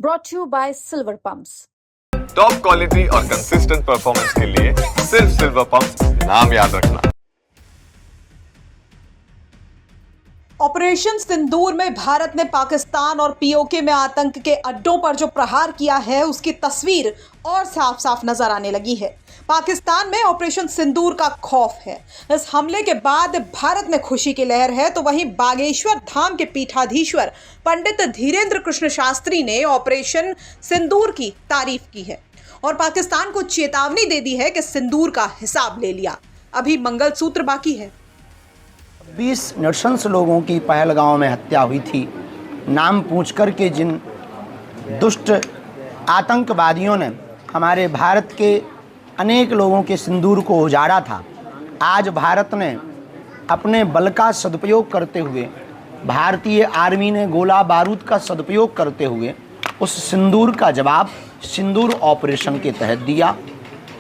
brought to you by Silver Pumps. Top quality और consistent performance के लिए सिर्फ सिल्वर पंप्स नाम याद रखना। ऑपरेशन सिंदूर में भारत ने पाकिस्तान और पीओके में आतंक के अड्डों पर जो प्रहार किया है उसकी तस्वीर और साफ साफ नजर आने लगी है। पाकिस्तान में ऑपरेशन सिंदूर का खौफ है। इस हमले के बाद भारत में खुशी की लहर है, तो वहीं बागेश्वर धाम के पीठाधीश्वर पंडित धीरेन्द्र कृष्ण शास्त्री ने ऑपरेशन सिंदूर की तारीफ की है और पाकिस्तान को चेतावनी दे दी है कि सिंदूर का हिसाब ले लिया, अभी मंगलसूत्र बाकी है। 20 नृशंस लोगों की पहलगांव में हत्या हुई थी। नाम पूछकर के जिन दुष्ट आतंकवादियों ने हमारे भारत के अनेक लोगों के सिंदूर को उजाड़ा था, आज भारत ने अपने बल का सदुपयोग करते हुए, भारतीय आर्मी ने गोला बारूद का सदुपयोग करते हुए उस सिंदूर का जवाब सिंदूर ऑपरेशन के तहत दिया,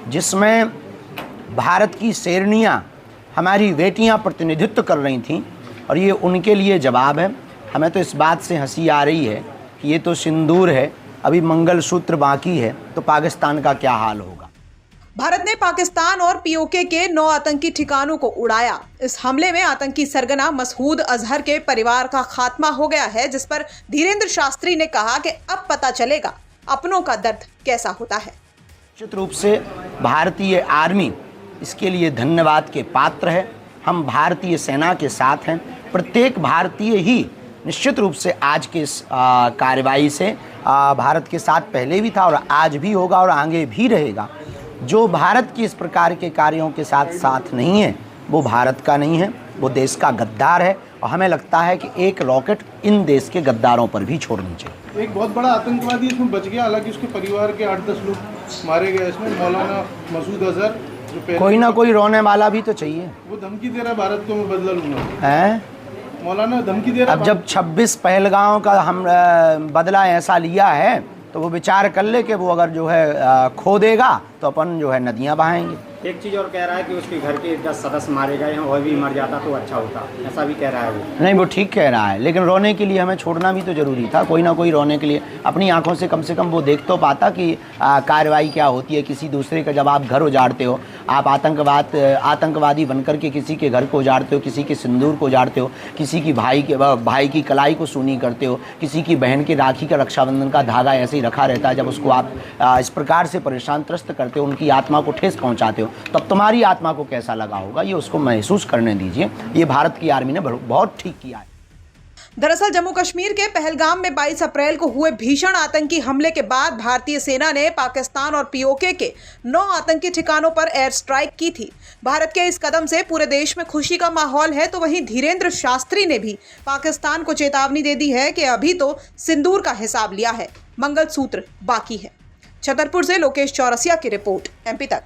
जिसमें भारत की शेरनियाँ हमारी बेटियां प्रतिनिधित्व कर रही थीं और ये उनके लिए जवाब है। हमें तो इस बात से हंसी आ रही है कि ये तो सिंदूर है, अभी मंगलसूत्र बाकी है, तो पाकिस्तान का क्या हाल होगा। भारत ने पाकिस्तान और पीओके के 9 आतंकी ठिकानों को उड़ाया। इस हमले में आतंकी सरगना मसूद अजहर के परिवार का खात्मा हो गया है, जिस पर धीरेन्द्र शास्त्री ने कहा कि अब पता चलेगा अपनों का दर्द कैसा होता है। निश्चित रूप से भारतीय आर्मी इसके लिए धन्यवाद के पात्र है। हम भारतीय सेना के साथ हैं। प्रत्येक भारतीय ही निश्चित रूप से आज के इस कार्रवाई से भारत के साथ पहले भी था और आज भी होगा और आगे भी रहेगा। जो भारत की इस प्रकार के कार्यों के साथ नहीं है वो भारत का नहीं है, वो देश का गद्दार है और हमें लगता है कि एक रॉकेट इन देश के गद्दारों पर भी छोड़नी चाहिए। एक बहुत बड़ा आतंकवादी इसमें बच गया, हालांकि उसके परिवार के 8-10 लोग मारे गए इसमें। मौलाना मसूद अजहर, कोई ना कोई रोने वाला भी तो चाहिए। वो धमकी दे रहा है भारत को मैं बदला लूंगा है। मौलाना धमकी दे रहा है। अब जब 26 पहलगांव का हम बदला ऐसा लिया है तो वो विचार कर ले कि वो अगर जो है खो देगा तो अपन जो है नदियां बहाएंगे। एक चीज़ और कह रहा है कि उसके घर के 10 सदस्य मारे गए हैं, वह भी मर जाता तो अच्छा होता, ऐसा भी कह रहा है वो। नहीं, वो ठीक कह रहा है, लेकिन रोने के लिए हमें छोड़ना भी तो ज़रूरी था। कोई ना कोई रोने के लिए अपनी आंखों से कम वो देख तो पाता कि कार्रवाई क्या होती है। किसी दूसरे का जब आप घर उजाड़ते हो, आप आतंकवादी बनकर के किसी के घर को उजाड़ते हो, किसी के सिंदूर को उजाड़ते हो, किसी की भाई की कलाई को सूनी करते हो, किसी की बहन की राखी का रक्षाबंधन का धागा ऐसे ही रखा रहता है, जब उसको आप इस प्रकार से परेशान त्रस्त करते हो, उनकी आत्मा को ठेस पहुँचाते हो, तब तुम्हारी आत्मा को कैसा लगा होगा, ये उसको महसूस करने दीजिए। ये भारत की आर्मी ने बहुत ठीक किया है। दरअसल जम्मू कश्मीर के पहलगाम में 22 अप्रैल को हुए भीषण आतंकी हमले के बाद भारतीय सेना ने पाकिस्तान और पीओके के 9 आतंकी ठिकानों पर एयर स्ट्राइक की थी। भारत के इस कदम से पूरे देश में खुशी का माहौल है, तो वहीं धीरेन्द्र शास्त्री ने भी पाकिस्तान को चेतावनी दे दी है कि अभी तो सिंदूर का हिसाब लिया है, मंगलसूत्र बाकी है। छतरपुर से लोकेश चौरसिया की रिपोर्ट, MP तक।